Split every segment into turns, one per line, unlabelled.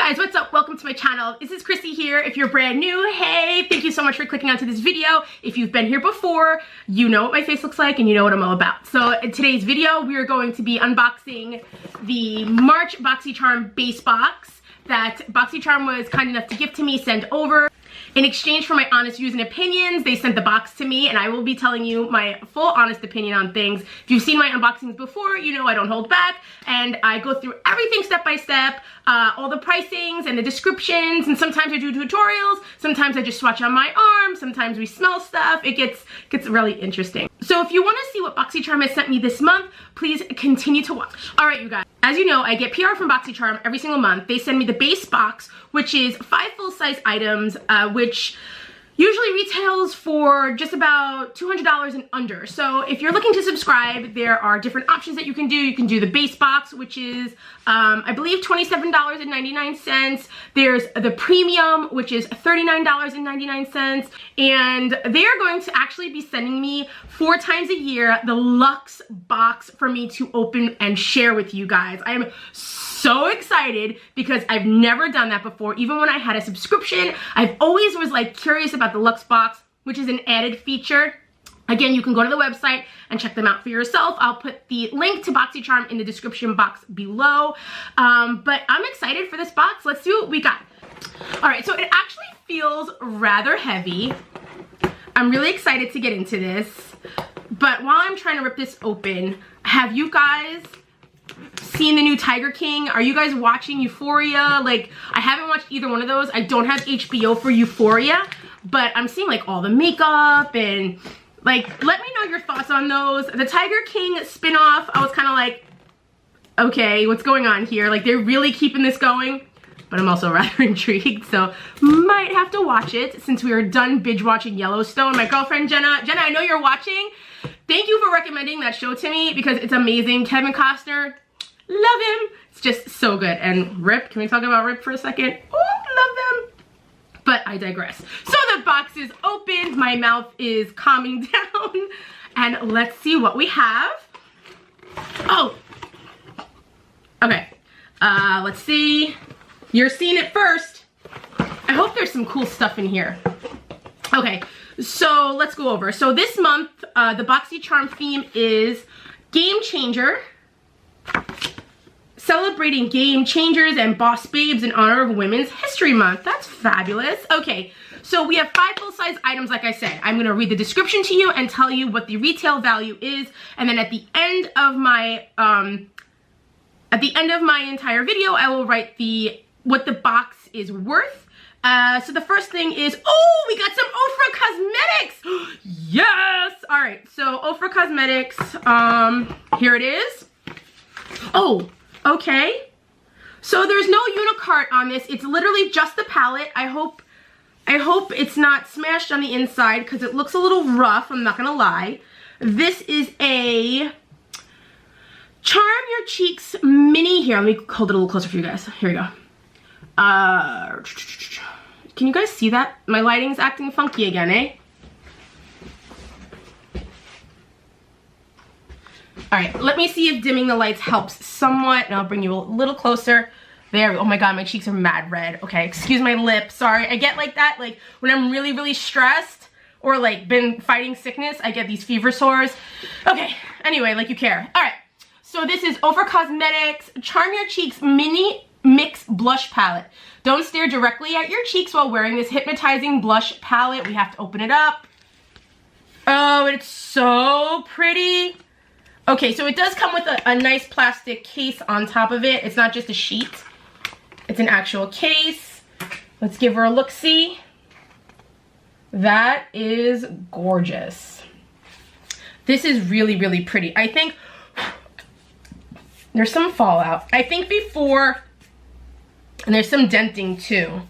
Guys, what's up? Welcome to my channel. This is Chrissy here. If you're brand new, hey, thank you so much for clicking onto this video. If you've been here before, you know what my face looks like and you know what I'm all about. So in today's video, we are going to be unboxing the March Boxycharm base box that Boxycharm was kind enough to gift to me, send over. In exchange for my honest views and opinions, they sent the box to me, and I will be telling you my full honest opinion on things. If you've seen my unboxings before, you know I don't hold back, and I go through everything step by step, all the pricings and the descriptions, and sometimes I do tutorials, sometimes I just swatch on my arm, sometimes we smell stuff. It gets really interesting. So if you want to see what Boxycharm has sent me this month, please continue to watch. Alright, you guys. As you know, I get PR from Boxycharm every single month. They send me the base box, which is 5 full-size items, which usually retails for just about $200 and under. So if you're looking to subscribe, there are different options that you can do. You can do the base box, which is, I believe, $27.99. There's the premium, which is $39.99. And they are going to actually be sending me 4 times a year the luxe box for me to open and share with you guys. I am so excited because I've never done that before. Even when I had a subscription, I've always was like curious about the luxe box, which is an added feature. Again, you can go to the website and check them out for yourself. I'll put the link to Boxycharm in the description box below. But I'm excited for this box. Let's see what we got. All right, so it actually feels rather heavy. I'm really excited to get into this. But while I'm trying to rip this open, have you guys seen the new Tiger King? Are you guys watching Euphoria? Like, I haven't watched either one of those. I don't have HBO for Euphoria, but I'm seeing like all the makeup and like, let me know your thoughts on those. The Tiger King spin-off, I was kind of like, okay, what's going on here? Like, they're really keeping this going, but I'm also rather intrigued, so might have to watch it since we are done binge watching Yellowstone. My girlfriend Jenna, I know you're watching. Thank you for recommending that show to me because it's amazing. Kevin Costner, love him. It's just so good. And Rip, can we talk about Rip for a second? Oh, love them. But I digress. So the box is opened. My mouth is calming down. And let's see what we have. Oh. Okay. Let's see. You're seeing it first. I hope there's some cool stuff in here. Okay. So let's go over. So this month, the Boxycharm theme is Game Changer. Celebrating game changers and boss babes in honor of Women's History Month. That's fabulous. Okay, so we have 5 full-size items, like I said. I'm gonna read the description to you and tell you what the retail value is, and then at the end of my entire video, I will write what the box is worth. So the first thing is, oh, we got some Ofra Cosmetics. Yes. All right, so Ofra Cosmetics. Here it is. Oh. Okay, so there's no Unicart on this. It's literally just the palette. I hope it's not smashed on the inside because it looks a little rough, I'm not gonna lie. This is a Charm Your Cheeks mini. Here, let me hold it a little closer for you guys. Here we go. Can you guys see that? My lighting's acting funky again, eh? All right, let me see if dimming the lights helps somewhat, and I'll bring you a little closer. There we go. Oh my God, my cheeks are mad red. Okay, excuse my lip, sorry. I get like that, like when I'm really, really stressed or like been fighting sickness, I get these fever sores. Okay, anyway, like you care. All right, so this is Ofra Cosmetics Charm Your Cheeks Mini Mix Blush Palette. Don't stare directly at your cheeks while wearing this hypnotizing blush palette. We have to open it up. Oh, it's so pretty. Okay, so it does come with a nice plastic case on top of it. It's not just a sheet. It's an actual case. Let's give her a look-see. That is gorgeous. This is really, really pretty. I think there's some fallout. I think before, and there's some denting too.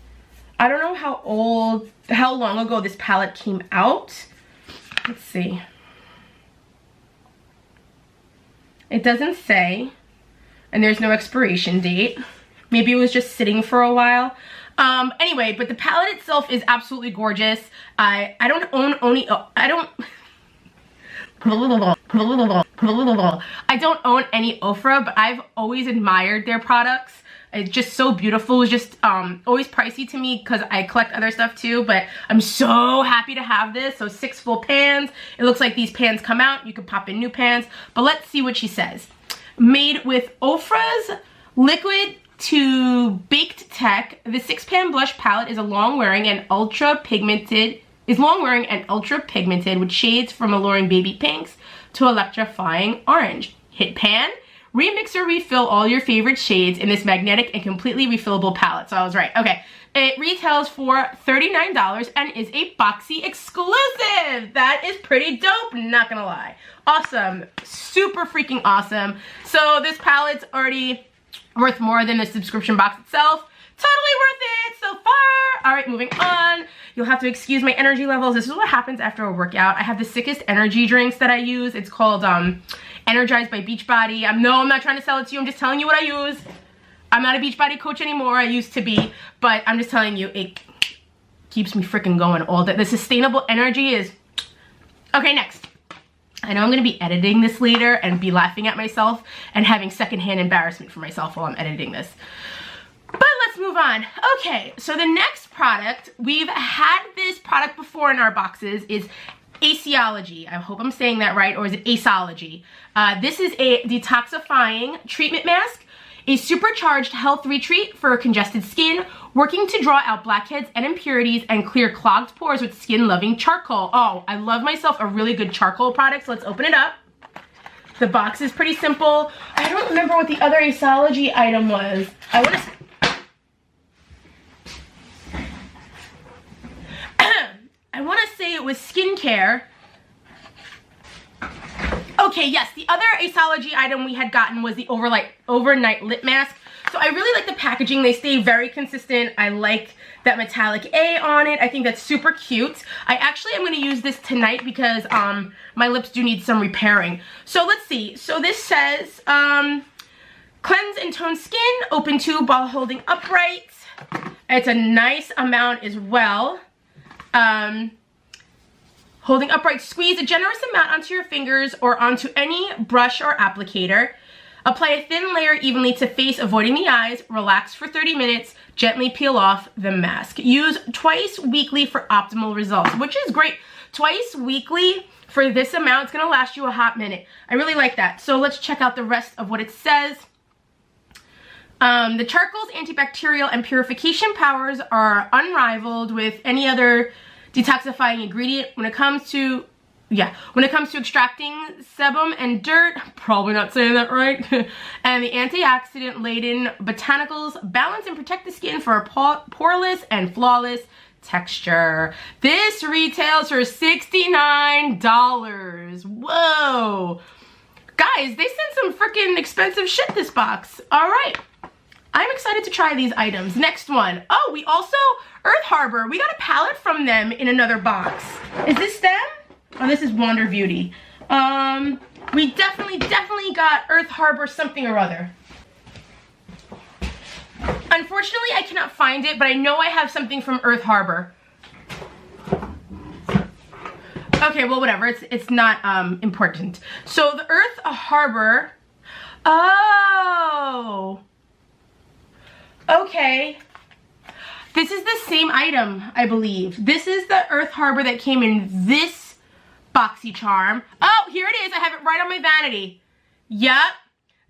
I don't know how long ago this palette came out. Let's see. It doesn't say, and there's no expiration date. Maybe it was just sitting for a while. Anyway, but the palette itself is absolutely gorgeous. I don't own any Ofra, but I've always admired their products. It's just so beautiful. It's just always pricey to me because I collect other stuff too, but I'm so happy to have this. So 6 full pans. It looks like these pans come out. You can pop in new pans, but let's see what she says. Made with Ofra's liquid to baked tech, the 6-pan blush palette is long-wearing and ultra pigmented with shades from alluring baby pinks to electrifying orange. Hit pan, remix or refill all your favorite shades in this magnetic and completely refillable palette. So I was right. Okay. It retails for $39 and is a Boxy exclusive. That is pretty dope, not gonna lie. Awesome. Super freaking awesome. So this palette's already worth more than the subscription box itself. Totally worth it so far. All right, moving on. You'll have to excuse my energy levels. This is what happens after a workout. I have the sickest energy drinks that I use. It's called Energized by Beachbody. No, I'm not trying to sell it to you. I'm just telling you what I use. I'm not a Beachbody coach anymore. I used to be, but I'm just telling you, it keeps me freaking going all day. The sustainable energy is... Okay, next. I know I'm going to be editing this later and be laughing at myself and having secondhand embarrassment for myself while I'm editing this. But let's move on. Okay, so the next product, we've had this product before in our boxes, is Aceology. I hope I'm saying that right, or is it Aceology? This is a detoxifying treatment mask, a supercharged health retreat for congested skin, working to draw out blackheads and impurities and clear clogged pores with skin-loving charcoal. Oh, I love myself a really good charcoal product, so let's open it up. The box is pretty simple. I don't remember what the other Aceology item was. I want to say it was skincare. Okay, yes, the other Aceology item we had gotten was the overnight lip mask. So I really like the packaging. They stay very consistent. I like that metallic A on it. I think that's super cute. I actually am going to use this tonight because my lips do need some repairing. So let's see. So this says cleanse and tone skin, open tube while holding upright. It's a nice amount as well. Holding upright, squeeze a generous amount onto your fingers or onto any brush or applicator. Apply a thin layer evenly to face, avoiding the eyes. Relax for 30 minutes. Gently peel off the mask. Use twice weekly for optimal results, which is great. Twice weekly for this amount. It's going to last you a hot minute. I really like that. So let's check out the rest of what it says. The charcoal's antibacterial and purification powers are unrivaled with any other detoxifying ingredient when it comes to extracting sebum and dirt, probably not saying that right, and the antioxidant-laden botanicals balance and protect the skin for a poreless and flawless texture. This retails for $69. Whoa. Guys, they sent some freaking expensive shit this box. All right. I'm excited to try these items. Next one. Oh, we also, Earth Harbor. We got a palette from them in another box. Is this them? Oh, this is Wander Beauty. We definitely got Earth Harbor something or other. Unfortunately, I cannot find it, but I know I have something from Earth Harbor. Okay, well, whatever. It's not important. So the Earth Harbor. Oh. Okay. This is the same item, I believe. This is the Earth Harbor that came in this Boxycharm. Oh, here it is. I have it right on my vanity. Yep.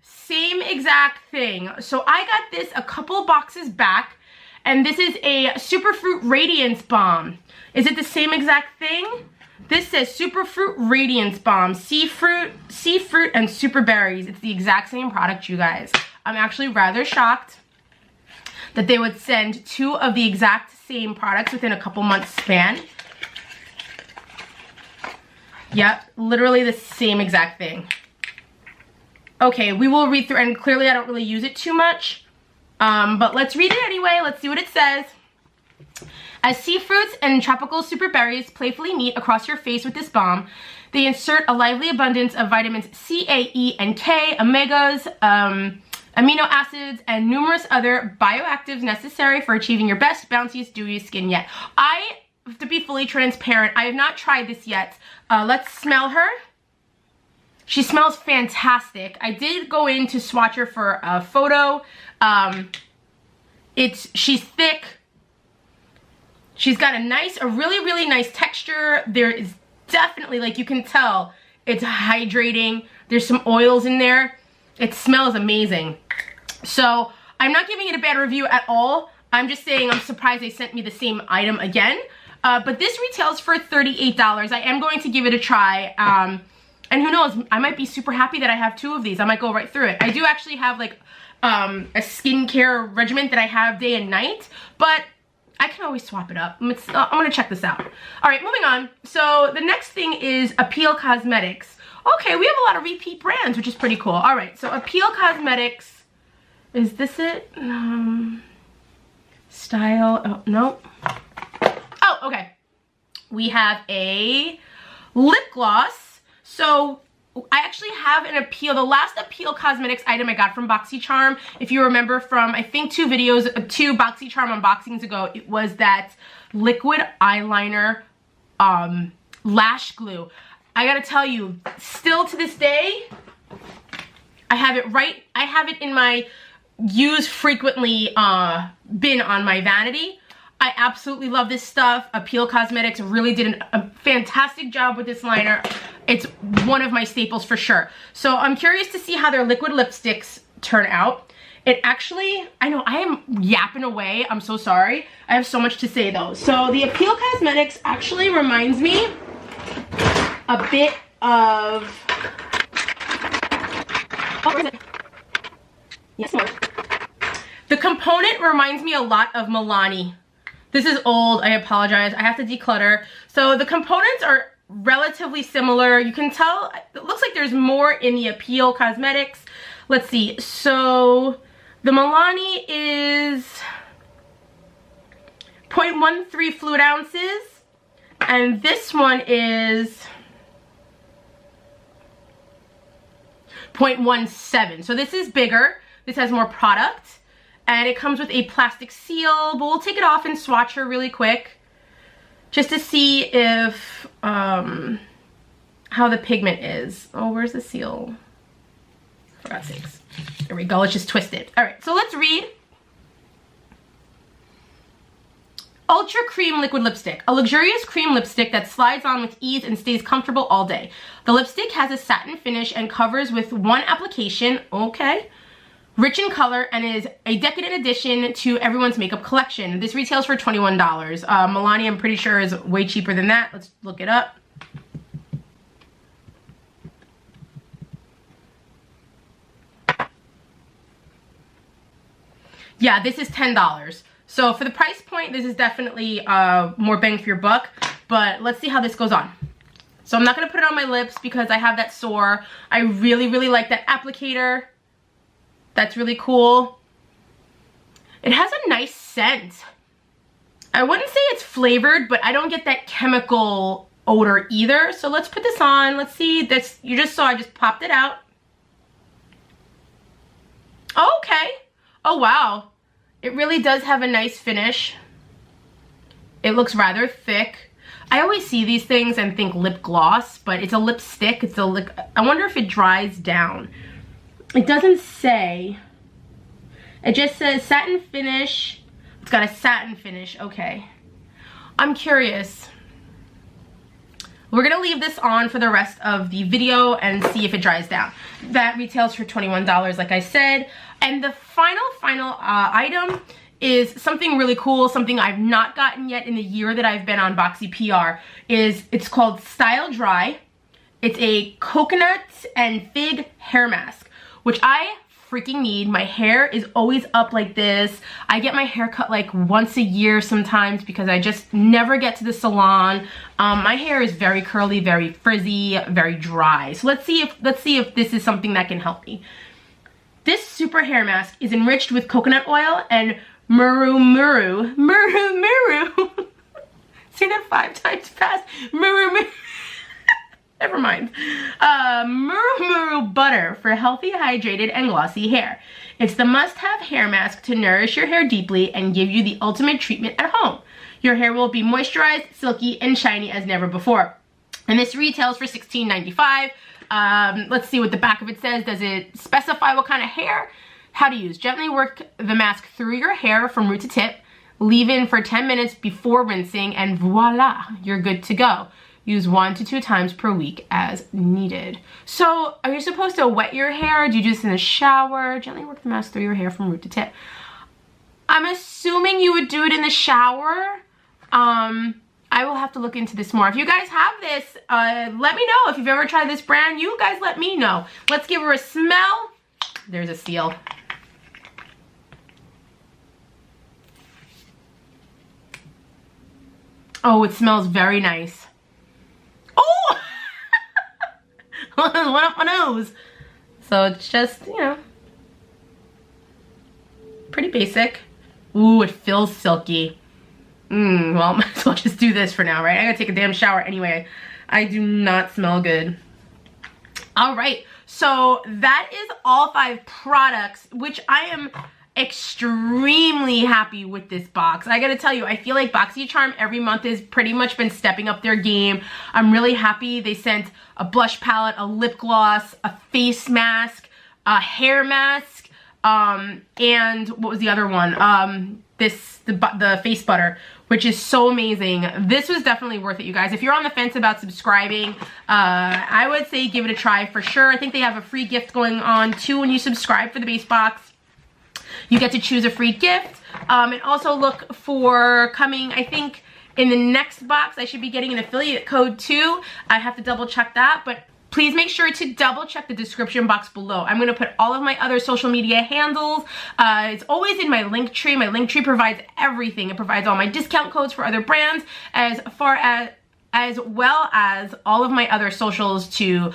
Same exact thing. So I got this a couple boxes back, and this is a Superfruit Radiance Balm. Is it the same exact thing? This says Superfruit Radiance Balm, sea fruit, and super berries. It's the exact same product, you guys. I'm actually rather shocked that they would send 2 of the exact same products within a couple months span. Yep, literally the same exact thing. Okay, we will read through, and clearly I don't really use it too much, but let's read it anyway. Let's see what it says. As sea fruits and tropical super berries playfully meet across your face with this balm, they insert a lively abundance of vitamins C, A, E, and K, omegas, amino acids, and numerous other bioactives necessary for achieving your best, bounciest, dewiest skin yet. To be fully transparent, I have not tried this yet. Let's smell her. She smells fantastic. I did go in to swatch her for a photo. She's thick. She's got a really nice texture. There is definitely, like, you can tell it's hydrating. There's some oils in there. It smells amazing. So I'm not giving it a bad review at all. I'm just saying I'm surprised they sent me the same item again. But this retails for $38. I am going to give it a try. And who knows, I might be super happy that I have 2 of these. I might go right through it. I do actually have like a skincare regimen that I have day and night, but I can always swap it up. I'm gonna check this out. All right, moving on. So the next thing is Appeal Cosmetics. Okay, we have a lot of repeat brands, which is pretty cool. All right, so Appeal Cosmetics, is this it? Style, oh, no. Oh, okay. We have a lip gloss. So I actually have an Appeal, the last Appeal Cosmetics item I got from Boxycharm. If you remember from, I think 2 Boxycharm unboxings ago, it was that liquid eyeliner lash glue. I gotta tell you, still to this day, I have it in my use frequently bin on my vanity. I absolutely love this stuff. Appeal Cosmetics really did a fantastic job with this liner. It's one of my staples for sure. So I'm curious to see how their liquid lipsticks turn out. It actually, I know I am yapping away. I'm so sorry. I have so much to say though. So the Appeal Cosmetics actually reminds me a bit of, oh, where is it? Yes, more. The component reminds me a lot of Milani. This is old, I apologize. I have to declutter. So the components are relatively similar. You can tell, it looks like there's more in the Appeal Cosmetics. Let's see, so the Milani is 0.13 fluid ounces, and this one is 0.17. So this is bigger, this has more product. And it comes with a plastic seal, but we'll take it off and swatch her really quick just to see if, how the pigment is. Oh, where's the seal? For God's sakes. There we go, let's just twist it. All right, so let's read. Ultra Cream Liquid Lipstick. A luxurious cream lipstick that slides on with ease and stays comfortable all day. The lipstick has a satin finish and covers with one application, okay. Rich in color and is a decadent addition to everyone's makeup collection. This retails for $21. Milani, I'm pretty sure, is way cheaper than that. Let's look it up. Yeah, this is $10. So for the price point, this is definitely more bang for your buck. But let's see how this goes on. So I'm not going to put it on my lips because I have that sore. I really like that applicator. That's really cool. It has a nice scent. I wouldn't say it's flavored, but I don't get that chemical odor either. So let's put this on. Let's see this. You just saw I just popped it out. Okay. Oh, wow. It really does have a nice finish. It looks rather thick. I always see these things and think lip gloss, but it's a lipstick. It's a lip. I wonder if it dries down. It doesn't say. It just says satin finish. It's got a satin finish. Okay. I'm curious. We're going to leave this on for the rest of the video and see if it dries down. That retails for $21, like I said. And the final item is something really cool, something I've not gotten yet in the year that I've been on Boxy PR. It's called Styledry. It's a coconut and fig hair mask, which I freaking need. My hair is always up like this. I get my hair cut like once a year sometimes because I just never get to the salon. My hair is very curly, very frizzy, very dry. So let's see if this is something that can help me. This super hair mask is enriched with coconut oil and muru. Say that 5 times fast. Muru. Never mind. Muru butter for healthy, hydrated, and glossy hair. It's the must-have hair mask to nourish your hair deeply and give you the ultimate treatment at home. Your hair will be moisturized, silky, and shiny as never before. And this retails for $16.95. Let's see what the back of it says. Does it specify what kind of hair How to use. Gently work the mask through your hair from root to tip. Leave in for 10 minutes before rinsing, and voila, you're good to go. Use 1 to 2 times per week as needed. So, are you supposed to wet your hair? Do you do this in the shower? Gently work the mask through your hair from root to tip. I'm assuming you would do it in the shower. I will have to look into this more. If you guys have this, let me know. If you've ever tried this brand, you guys let me know. Let's give her a smell. There's a seal. Oh, it smells very nice. Oh! One up my nose. So it's just, you know, pretty basic. Ooh, it feels silky. Well, might as well just do this for now, right? I gotta take a damn shower anyway. I do not smell good. All right, so that is all 5 products, which I am extremely happy with this box. I gotta tell you, I feel like Boxycharm every month has pretty much been stepping up their game. I'm really happy. They sent a blush palette, a lip gloss, a face mask, a hair mask, and what was the other one? The face butter, which is so amazing. This was definitely worth it, you guys. If you're on the fence about subscribing, I would say give it a try for sure. I think they have a free gift going on too when you subscribe for the base box. You get to choose a free gift. And also look for coming, I think in the next box, I should be getting an affiliate code too. I have to double check that, but please make sure to double check the description box below. I'm gonna put all of my other social media handles. It's always in my link tree. My link tree provides everything. It provides all my discount codes for other brands, as well as all of my other socials to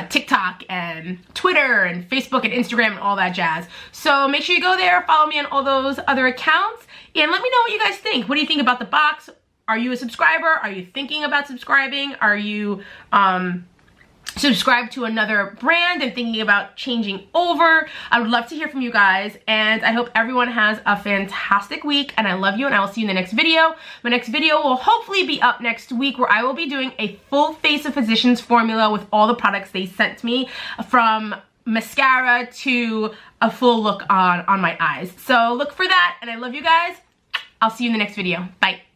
TikTok and Twitter and Facebook and Instagram and all that jazz. So make sure you go there, follow me on all those other accounts, and let me know what you guys think. What do you think about the box? Are you a subscriber? Are you thinking about subscribing? Are you subscribe to another brand and thinking about changing over? I would love to hear from you guys, and I hope everyone has a fantastic week, and I love you, and I will see you in the next video. My next video will hopefully be up next week, where I will be doing a full Face of Physicians formula with all the products they sent me, from mascara to a full look on my eyes. So look for that, and I love you guys. I'll see you in the next video. Bye.